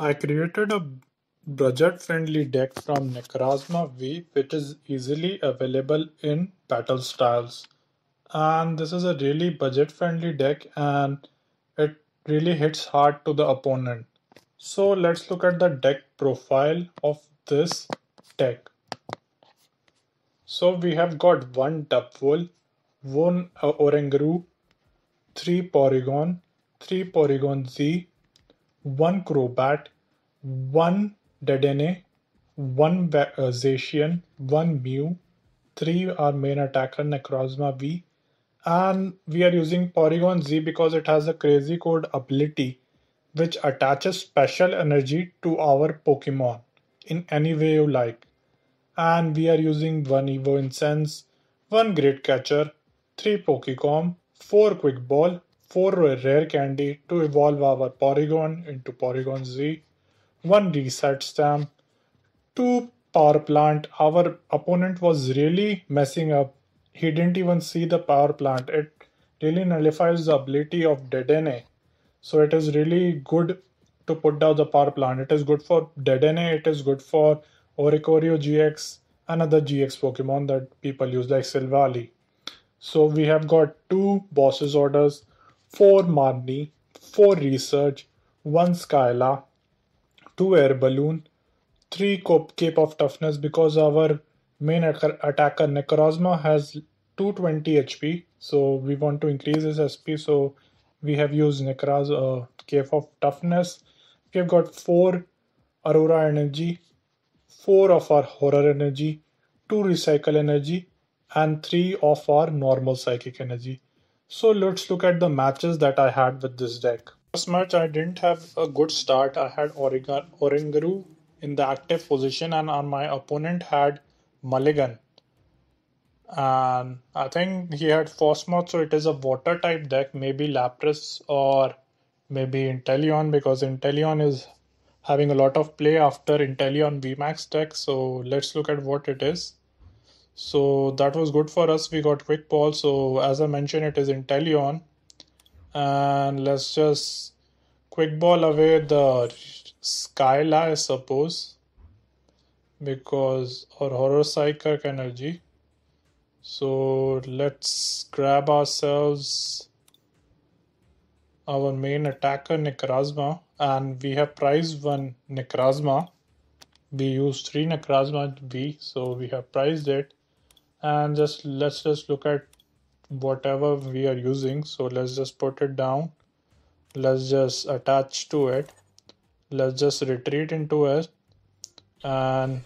I created a budget-friendly deck from Necrozma V, which is easily available in battle styles. And this is a really budget-friendly deck and it really hits hard to the opponent. So let's look at the deck profile of this deck. So we have got one Dubwool, one Oranguru, three Porygon, three Porygon-Z, one Crobat, one Dedenne, one Zacian, one Mew, three our main attacker Necrozma V, and we are using Porygon Z because it has a crazy code ability which attaches special energy to our Pokemon in any way you like. And we are using one Evo Incense, one Great Catcher, three Pokecom, four Quick Ball, four Rare Candy to evolve our Porygon into Porygon Z, one Reset Stamp, two Power Plant. Our opponent was really messing up. He didn't even see the Power Plant. It really nullifies the ability of Dedenne. So it is really good to put down the Power Plant. It is good for Dedenne, it is good for Oranguru GX and other GX Pokemon that people use like Silvally. So we have got two bosses orders, four Marnie, four Research, one Skyla, two Air Balloon, three Cape of Toughness because our main attacker Necrozma has 220 HP. So we want to increase his SP. So we have used Cape of Toughness. We have got four Aurora Energy, four of our Horror Energy, two Recycle Energy, and three of our normal Psychic Energy. So let's look at the matches that I had with this deck. First match, I didn't have a good start. I had Oranguru in the active position, and my opponent had Mulligan. And I think he had Frostmoth, so it is a water type deck, maybe Lapras or maybe Inteleon, because Inteleon is having a lot of play after Inteleon VMAX deck. So let's look at what it is. So that was good for us. We got Quick Ball. So as I mentioned, it is Inteleon. And let's just Quick Ball away the Skyla, I suppose, because or Horror Psychic Energy. So let's grab ourselves our main attacker Necrozma, and we have prized one Necrozma. We used three Necrozma V, so we have prized it. And let's just look at whatever we are using. So let's just put it down. Let's just attach to it. Let's just retreat into it. And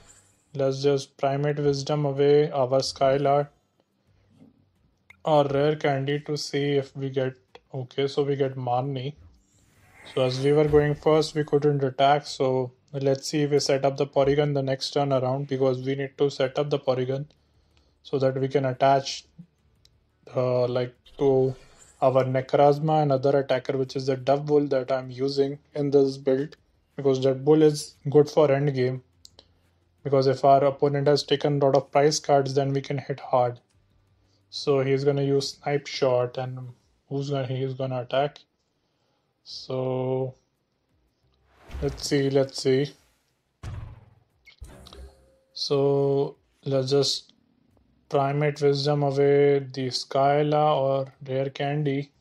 let's just Primate Wisdom away our Skylar or Rare Candy to see if we get okay. So we get Marnie. So as we were going first, we couldn't attack. So let's see if we set up the Porygon the next turn around, because we need to set up the Porygon so that we can attach to our Necrozma and other attacker, which is the Dubwool that I'm using in this build, because Dubwool is good for end game. Because if our opponent has taken a lot of prize cards, then we can hit hard. So he's gonna use Snipe Shot, and he's gonna attack. So let's see. So let's just Primate Wisdom away the Skyla or Rare Candy.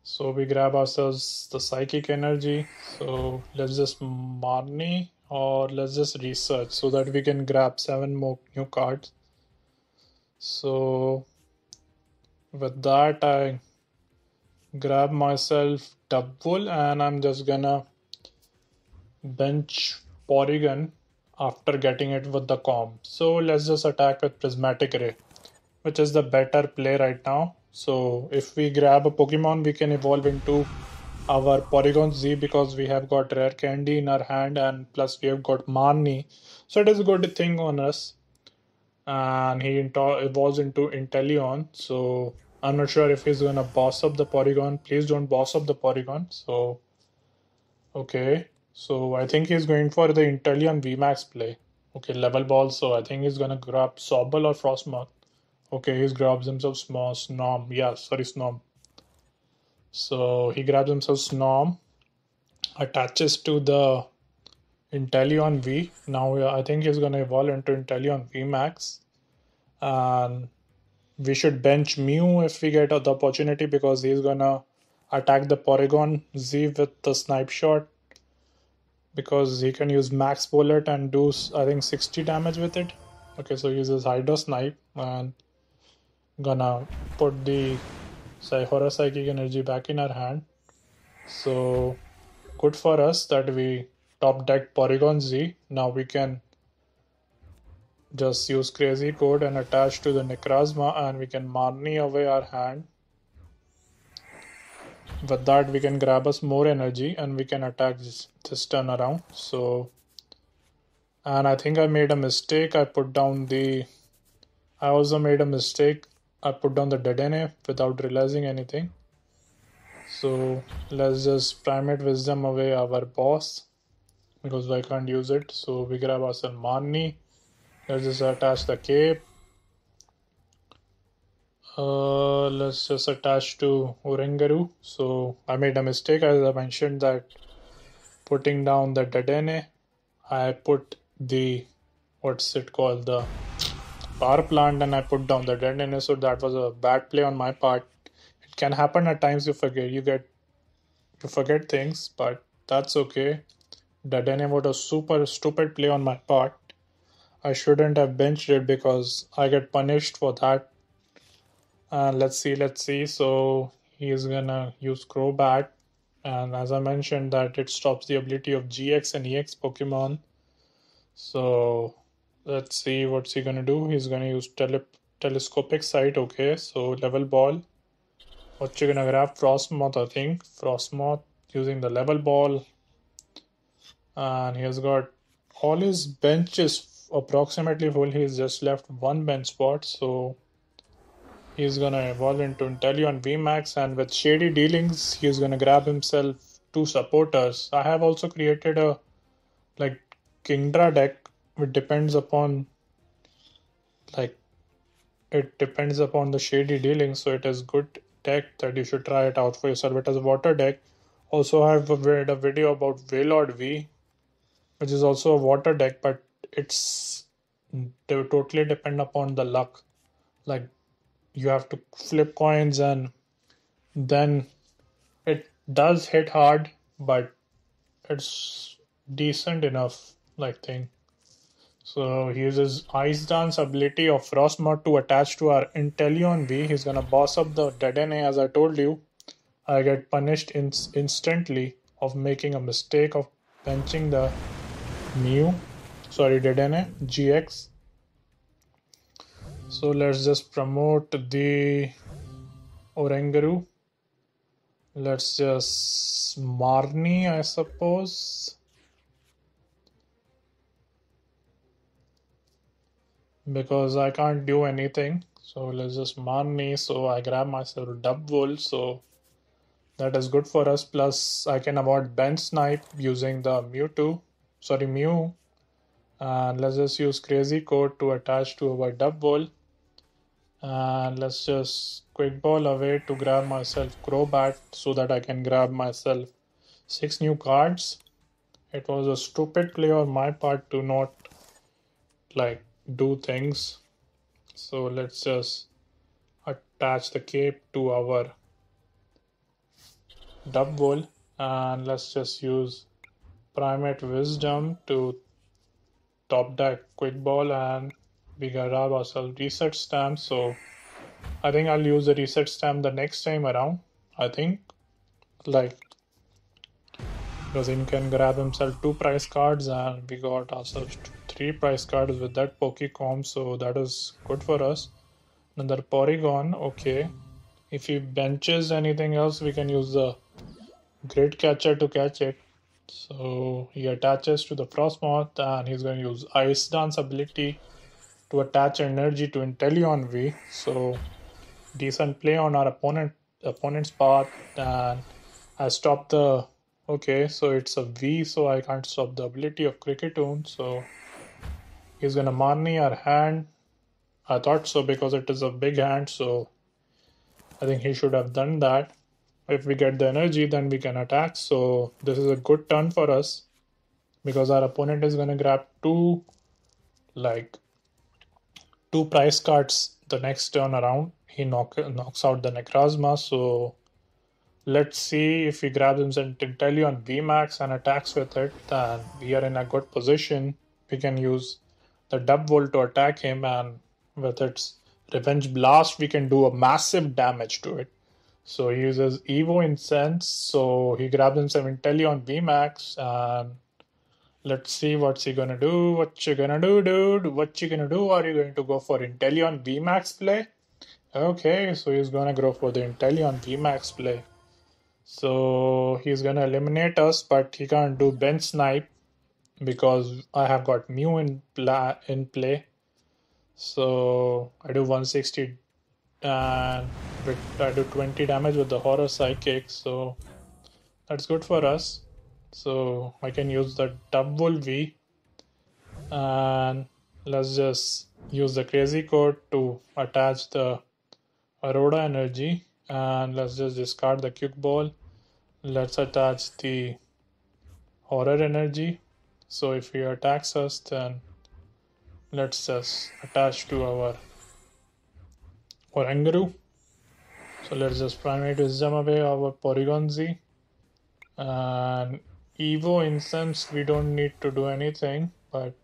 So we grab ourselves the Psychic Energy. So let's just Marnie or let's just Research so that we can grab 7 more new cards. So with that, I grab myself Dubwool and I'm just gonna bench Porygon after getting it with the comp. So let's just attack with Prismatic Ray, which is the better play right now. So if we grab a Pokemon, we can evolve into our Porygon Z because we have got Rare Candy in our hand, and plus we have got Marnie. So it is a good thing on us. And he evolves into Inteleon. So I'm not sure if he's gonna boss up the Porygon. Please don't boss up the Porygon. So okay. So I think he's going for the Inteleon VMAX play. Okay, level ball. So I think he's gonna grab Sobble or Frostmoth. Okay, he grabs himself Snom. Yeah, sorry, Snom. So he grabs himself Snom. attaches to the Inteleon V. Now I think he's gonna evolve into Inteleon V Max, and we should bench Mew if we get the opportunity, because he's gonna attack the Porygon Z with the snipe shot, because he can use max bullet and do I think 60 damage with it. Okay, so he uses Hydro Snipe and gonna put the Horror Psychic Energy back in our hand. So good for us that we top deck Porygon Z. Now we can just use Crazy Code and attach to the Necrozma, and we can Marnie away our hand. With that we can grab us more energy and we can attack this turn around. So, and I think I made a mistake. I also made a mistake. I put down the Dedenne without realizing anything. So let's just Primate Wisdom away our boss, because I can't use it. So we grab ourselves Marnie. Let's just attach the Cape. Let's just attach to Oranguru. So I made a mistake, as I mentioned, that putting down the Dedenne, I put the, what's it called, the Power Plant, and I put down the Dedenne. So that was a bad play on my part. It can happen at times. You forget things, but that's okay. Dedenne was a super stupid play on my part. I shouldn't have benched it because I get punished for that. Let's see. So he's gonna use Crobat, and as I mentioned that it stops the ability of GX and EX Pokemon. So let's see what's he gonna do. He's gonna use Telescopic Sight. Okay, so Level Ball. What you gonna grab? Frostmoth, I think. Frostmoth using the Level Ball, and he has got all his bench is approximately full. He's just left one bench spot, so he's gonna evolve into Inteleon V Max, and with Shady Dealings, he's gonna grab himself 2 supporters. I have also created a Kingdra deck, which depends upon the Shady Dealings, so it is good deck that you should try it out for yourself. It is a water deck. Also, I have made a video about Wailord V, which is also a water deck, but they totally depend upon the luck. Like, you have to flip coins, and then it does hit hard, but it's decent enough thing. So he uses Ice Dance ability of Frostmoth to attach to our Inteleon V. He's gonna boss up the Dedenne. As I told you, I get punished instantly of making a mistake of benching the Dedenne GX. So let's just promote the Oranguru. Let's just Marnie, I suppose. Because I can't do anything. So let's just Marnie. So I grab myself Dubwool. So that is good for us. Plus I can avoid bench snipe using the Mew. And let's just use Crazy Code to attach to our Dubwool. And let's just Quick Ball away to grab myself Crobat, so that I can grab myself 6 new cards. It was a stupid play on my part to not do things. So let's just attach the Cape to our Dubwool, and let's just use Primate Wisdom to top deck Quick Ball, and we grab ourselves Reset Stamp. So I think I'll use the Reset Stamp the next time around. I think because he can grab himself 2 prize cards, and we got ourselves 3 prize cards with that Pokémon, so that is good for us. Another Porygon. Okay, if he benches anything else, we can use the Great Catcher to catch it. So he attaches to the Frostmoth, and he's going to use Ice Dance ability to attach energy to Inteleon V. So decent play on our opponent's part, and I stopped the. Okay, so it's a V, so I can't stop the ability of Cricketune. So he's gonna Marnie our hand. I thought so because it is a big hand, so I think he should have done that. if we get the energy, then we can attack. So this is a good turn for us because our opponent is going to grab two price cards the next turn around. He knocks out the Necrozma. So let's see if he grabs him some Inteleon VMAX and attacks with it, then we are in a good position. We can use the Dubwool to attack him, and with its Revenge Blast, we can do a massive damage to it. So he uses Evo Incense, so he grabs him some Inteleon VMAX, and let's see what's he gonna do. What you gonna do, dude? What you gonna do? Are you going to go for Inteleon VMAX play? Okay, so he's gonna go for the Inteleon VMAX play. So he's gonna eliminate us, but he can't do bench snipe because I have got Mew in play. So I do 160 and I do 20 damage with the Horror Psychic, so that's good for us. So I can use the Dubwool V, and let's just use the Crazy Code to attach the Aurora Energy, and let's just discard the Quick Ball. Let's attach the Horror Energy. So if he attacks us, then let's just attach to our Oranguru. So let's just Primate Wisdom away our Porygon-Z. And Evo Incense, we don't need to do anything, but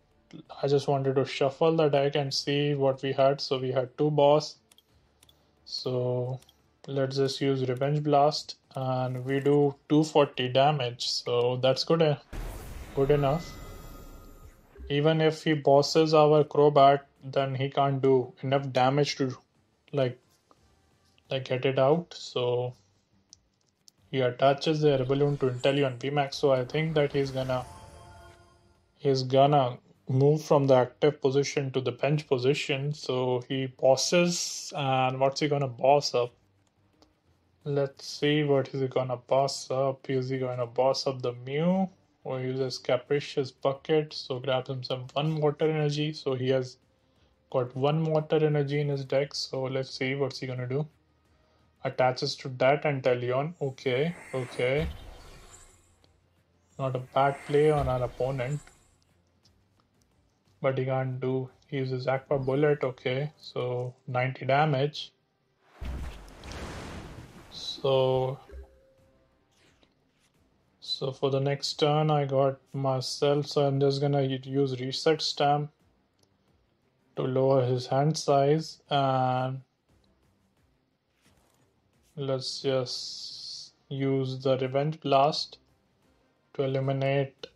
I just wanted to shuffle the deck and see what we had. So we had two boss. So let's just use Revenge Blast, and we do 240 damage. So that's good enough. Even if he bosses our Crobat, then he can't do enough damage to like get it out. So he attaches the Air Balloon to Inteleon VMAX. So I think that he's gonna move from the active position to the bench position. So he bosses, and what's he gonna boss up? Let's see what is he gonna boss up. Is he gonna boss up the Mew, or uses Capricious Bucket? So grab him some 1 water energy. So he has got 1 water energy in his deck. So let's see what's he gonna do. Attaches to that Inteleon. Okay. Not a bad play on our opponent. But he can't do, he uses Aqua Bullet. Okay, so 90 damage. So for the next turn I got myself, so I'm just gonna use Reset Stamp to lower his hand size, and let's just use the Revenge Blast to eliminate,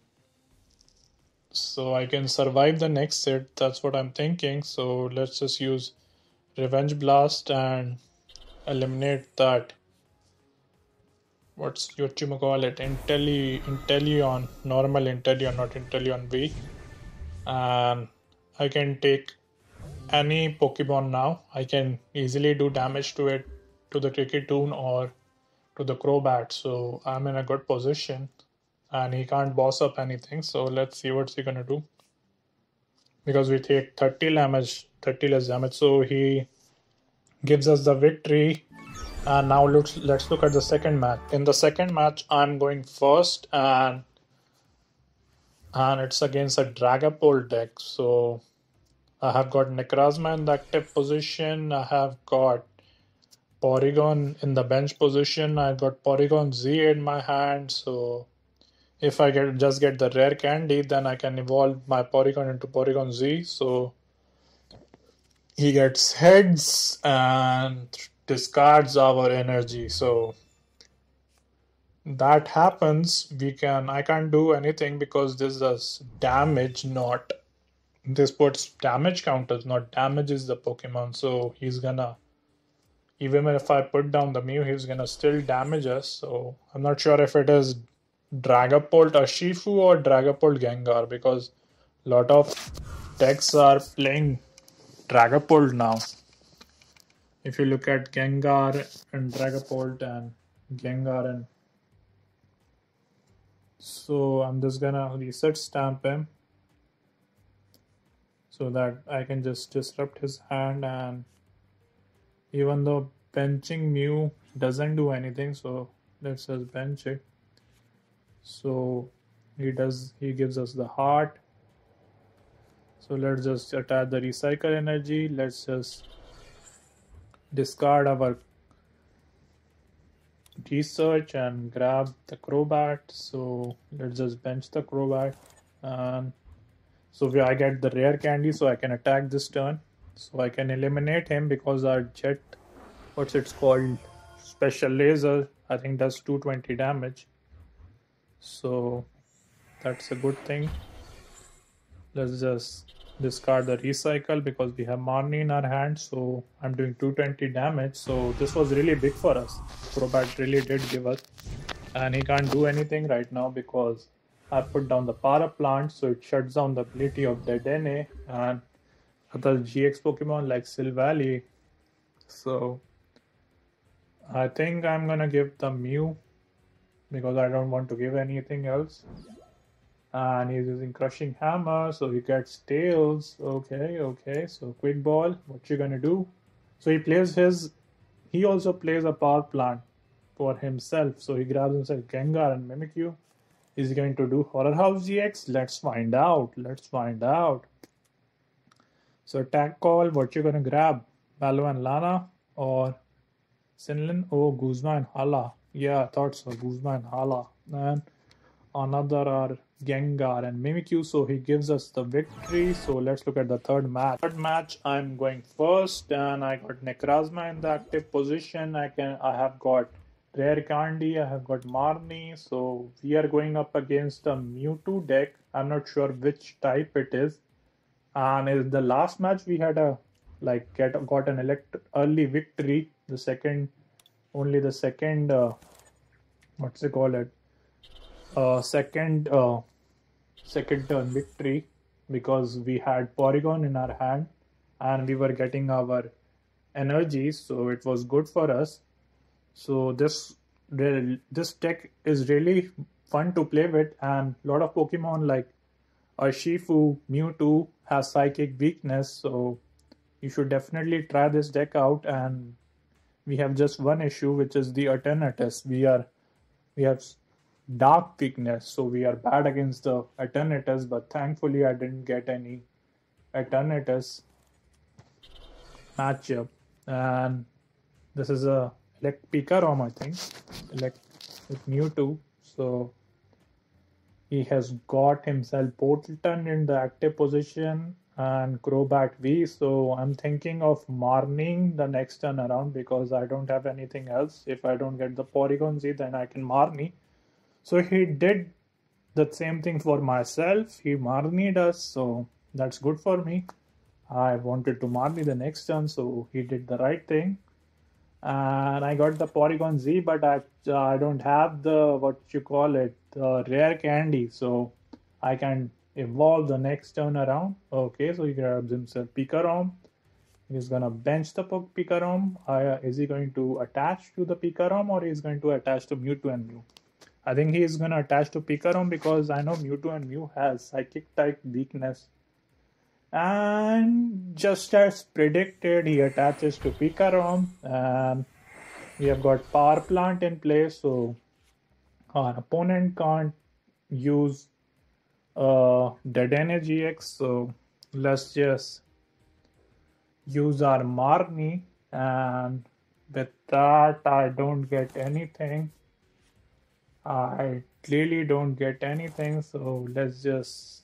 so I can survive the next set. That's what I'm thinking. So let's just use Revenge Blast and eliminate that, what you call it, Inteleon, normal Inteleon, not Inteleon V. And I can take any Pokemon now. I can easily do damage to it, to the Kricketune or to the Crobat. So I'm in a good position, and he can't boss up anything. So let's see what's he gonna do, because we take 30 less damage. So he gives us the victory. And now let's look at the second match. In the second match, I'm going first, and it's against a Dragapult deck. So I have got Necrozma in the active position. I have got Porygon in the bench position. I've got Porygon-Z in my hand. So if I just get the Rare Candy, then I can evolve my Porygon into Porygon-Z. So he gets heads and discards our energy. So that happens. I can't do anything because this does damage, not this puts damage counters, not damages the Pokemon. So he's gonna, even if I put down the Mew, he's gonna still damage us. So I'm not sure if it is Dragapult Urshifu or Dragapult Gengar, because a lot of decks are playing Dragapult now. If you look at Gengar and Dragapult and Gengar, and so I'm just gonna Reset Stamp him so that I can just disrupt his hand. And even though benching Mew doesn't do anything, so Let's just bench it. So he gives us the heart. So let's just attach the recycle energy. Let's just discard our research and grab the Crobat. So let's just bench the Crobat, and so I get the rare candy, so I can attack this turn. So I can eliminate him because our jet, what's it's called, special laser, I think does 220 damage. So that's a good thing. Let's just discard the recycle because we have Marnie in our hand. So I'm doing 220 damage. So this was really big for us. Crobat really did give us. And he can't do anything right now because I put down the Power Plant. So it shuts down the ability of Dedenne and other GX Pokemon like Silvally. So I think I'm gonna give the Mew because I don't want to give anything else. And he's using Crushing Hammer, so he gets Tails. Okay. So Quick Ball, what you gonna do? So he also plays a Power Plant for himself. So he grabs himself Gengar and Mimikyu. Is he going to do Horror House GX? Let's find out. So attack call, what you gonna grab? Baloo and Lana or Sinlin? Oh, Guzma and Hala. Yeah, I thought so. Guzma and Hala. And another are Gengar and Mimikyu, so he gives us the victory. So let's look at the third match. I'm going first, and I got Necrozma in the active position. I have got Rare Candy, I have got Marnie. So we are going up against a Mewtwo deck. I'm not sure which type it is. And in the last match we had got an early victory. The second what's it called it? Second turn victory because we had Porygon in our hand and we were getting our energy, so it was good for us. So this deck is really fun to play with, and a lot of Pokemon like Urshifus, Mewtwo has psychic weakness, so you should definitely try this deck out. And we have just one issue, which is the Eternatus. We have dark weakness, so we are bad against the Eternatus, but thankfully I didn't get any Eternatus matchup. And this is a Pikarom, I think, with Mewtwo. So he has got himself Portalton in the active position and Crobat V. So I'm thinking of Marning the next turn around because I don't have anything else. If I don't get the Porygon-Z, then I can Marnie. So he did the same thing for myself. He Marnied us, so that's good for me. I wanted to Marnie the next turn, so he did the right thing. And I got the Porygon-Z, but I don't have the, the rare candy, so I can evolve the next turn around. Okay, so he grabs himself Pikarom. He's gonna bench the Pikarom. Is he going to attach to the Pikarom or is going to attach to Mewtwo and Mew? I think he is gonna attach to Pikarom because I know Mewtwo and Mew has psychic type weakness. And just as predicted, he attaches to Pikarom, and we have got Power Plant in place, so our opponent can't use Dedenne-GX. So let's just use our Marnie, and with that I don't get anything. I clearly don't get anything, so let's just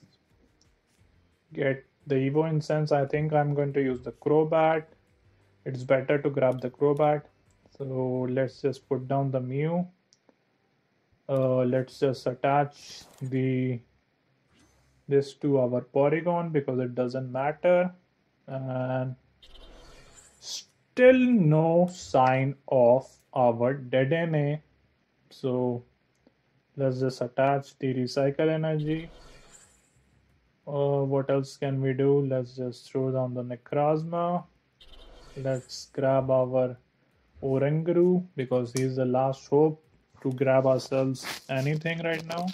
get the Evo Incense. I think I'm going to use the Crobat. It's better to grab the Crobat. So let's just put down the Mew. Let's just attach this to our Porygon because it doesn't matter. And still no sign of our Dedenne. So let's just attach the Recycle Energy. What else can we do? Let's just throw down the Necrozma. Let's grab our Oranguru because he's the last hope to grab ourselves anything right now.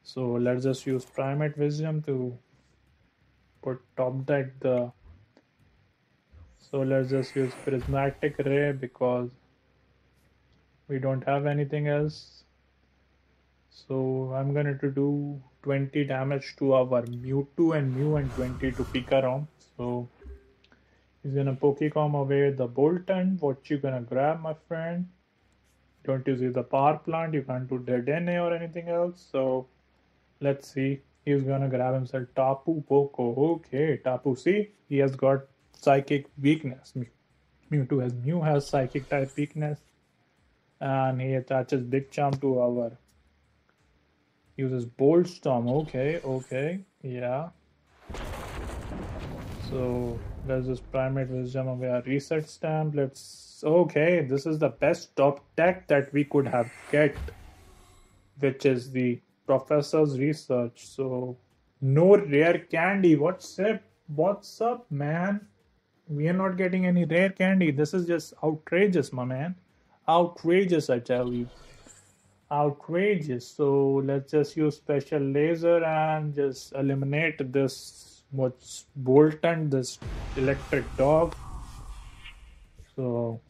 So let's just use Primate Wisdom to put top deck the. So let's just use Prismatic Ray because We don't have anything else. So I'm going to do 20 damage to our Mewtwo and Mew and 20 to Pikarom. So he's gonna Pokecom away the Bolton. What you gonna grab, my friend? Don't use the Power Plant. You can't do Dedenne or anything else. So let's see. He's gonna grab himself Tapu Poco. Okay, Tapu. See, he has got Psychic weakness. Mew has Psychic type weakness, and he attaches Big Charm to our. Uses Bolt Storm. Okay, yeah. So let's just Primate Wisdom away our Reset Stamp. Okay, this is the best top deck that we could have get, which is the Professor's Research. So no rare candy. What's up, man? We are not getting any rare candy. This is just outrageous, my man. Outrageous, I tell you. Outrageous. So let's just use Special Laser and just eliminate this Bolton, this electric dog. So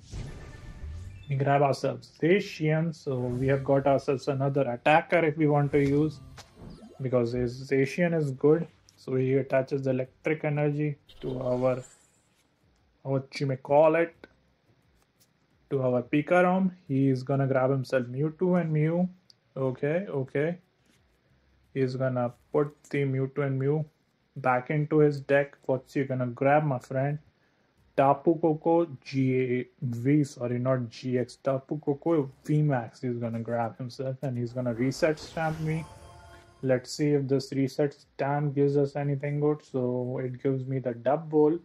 we grab ourselves Zacian. So we have got ourselves another attacker if we want to use, because his Zacian is good. So he attaches the electric energy to our, what you may call it, to our Pikarom. He's gonna grab himself Mewtwo and Mew. Okay. He's gonna put the Mewtwo and Mew back into his deck. What's he gonna grab, my friend? Tapu Koko GX. Tapu Koko V Max. He's gonna grab himself and he's gonna reset stamp me. Let's see if this reset stamp gives us anything good. So it gives me the Dubwool.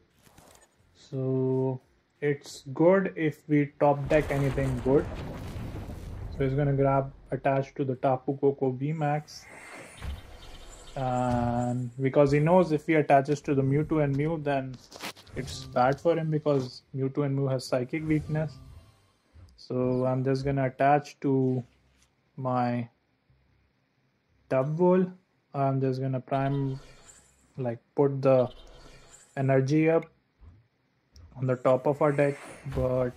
So it's good if we top deck anything good. So he's gonna grab attached to the Tapu Koko V Max. And because he knows if he attaches to the Mewtwo and Mew, then it's bad for him because Mewtwo and Mew has psychic weakness. So I'm just gonna attach to my Dubwool. I'm just gonna put the energy up on the top of our deck. But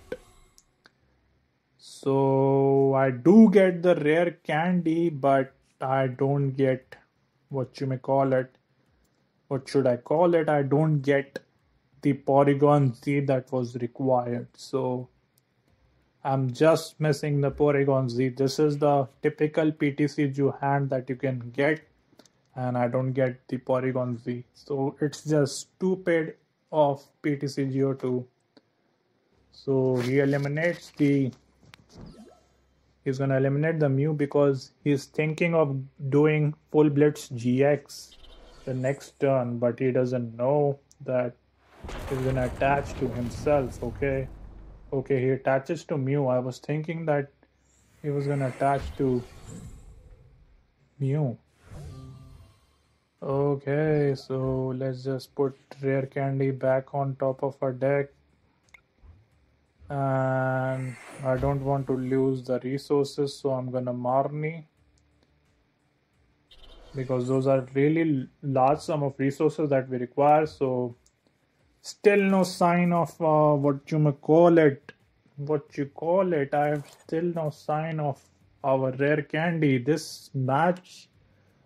so I do get the rare candy, but I don't get, what you may call it, what should I call it? I don't get the Porygon-Z that was required. So I'm just missing the Porygon-Z. This is the typical PTCG hand that you can get, and I don't get the Porygon-Z. So it's just stupid of PTCG02. So he eliminates he's gonna eliminate the Mew because he's thinking of doing Full Blitz GX the next turn, but he doesn't know that he's gonna attach to himself. Okay, he attaches to Mew. I was thinking that he was gonna attach to Mew. Okay, so let's just put rare candy back on top of our deck. And I don't want to lose the resources, so I'm gonna Marnie, because those are really large sum of resources that we require. So still no sign of what you call it. I have still no sign of our rare candy. This match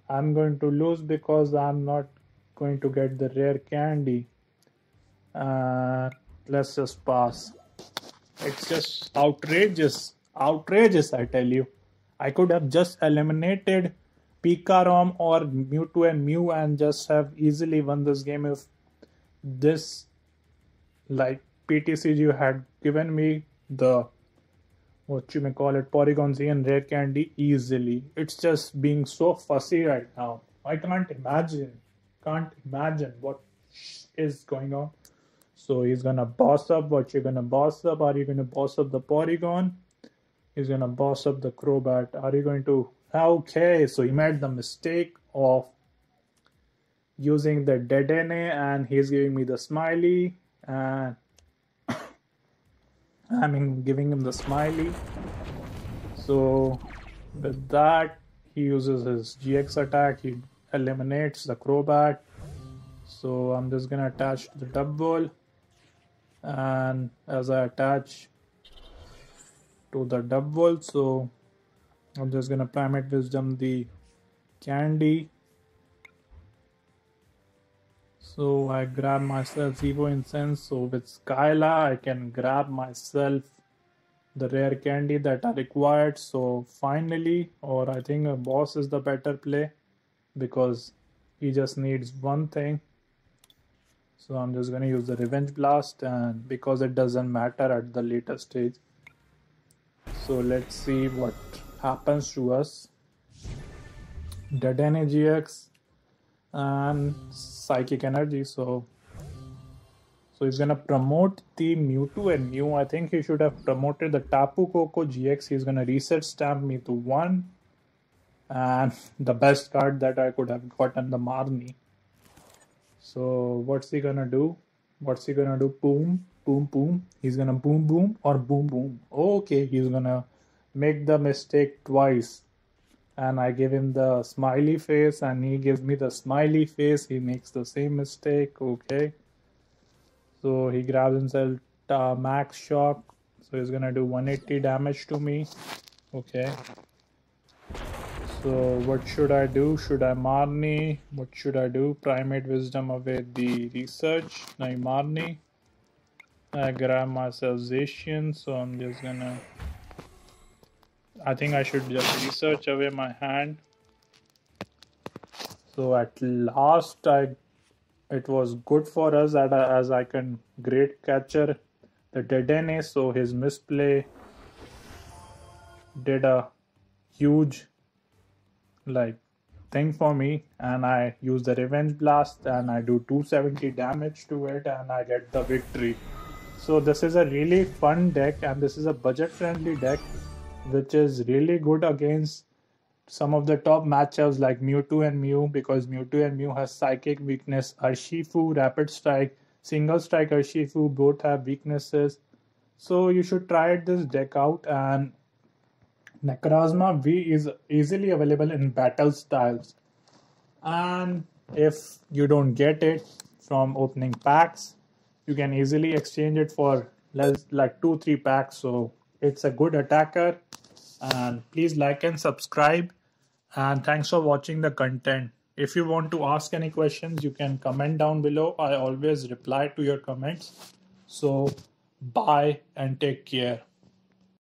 I'm going to lose because I'm not going to get the rare candy. Let's just pass. It's just outrageous, I tell you. I could have just eliminated Pikarom or Mewtwo and Mew and just have easily won this game if this, PTCG had given me the, what you may call it, Porygon-Z and Rare Candy easily. It's just being so fussy right now. I can't imagine what is going on. So he's gonna boss up. What you're gonna boss up? Are you gonna boss up the Porygon? He's gonna boss up the Crobat. Are you going to? Okay, so he made the mistake of using the Dedenne and he's giving me the smiley, and giving him the smiley. So with that, he uses his GX attack. He eliminates the Crobat. So I'm just gonna attach to the Dubwool. And as I attach, to the Dubwool. So I'm just gonna Primate Wisdom the candy. So I grab myself Evo Incense. So with Skyla, I can grab myself the rare candy that are required. So finally, or I think a boss is the better play because he just needs one thing. So I'm just going to use the Revenge Blast, and because it doesn't matter at the later stage. So let's see what happens to us. Dedenne-GX and Psychic Energy. So he's gonna promote the Mewtwo and Mew. I think he should have promoted the Tapu Koko GX. He's gonna reset stamp me to 1. And the best card that I could have gotten, the Marnie. So what's he gonna do? Boom, boom, boom. He's gonna boom, boom, or boom, boom. Okay, he's gonna make the mistake twice. And I give him the smiley face and he gives me the smiley face. He makes the same mistake. Okay. So he grabs himself max shock. So he's gonna do 180 damage to me. Okay. So what should I do? Should I Marnie? What should I do? Primate Wisdom away the research. Now Marnie. I grab myself Zacian. So I'm just gonna... I think I should just research away my hand. So at last it was good for us as I can Great Catcher the Dedenne. So his misplay did a huge thing for me, and I use the Revenge Blast and I do 270 damage to it and I get the victory. So this is a really fun deck, and this is a budget friendly deck which is really good against some of the top matchups like Mewtwo and Mew, because Mewtwo and Mew has Psychic weakness, Urshifu, Rapid Strike, Single Strike Urshifu, both have weaknesses. So you should try this deck out, and Necrozma V is easily available in battle styles. And if you don't get it from opening packs, you can easily exchange it for less like 2-3 packs. So it's a good attacker. And please like and subscribe, and thanks for watching the content. If you want to ask any questions, you can comment down below. I always reply to your comments. So bye and take care.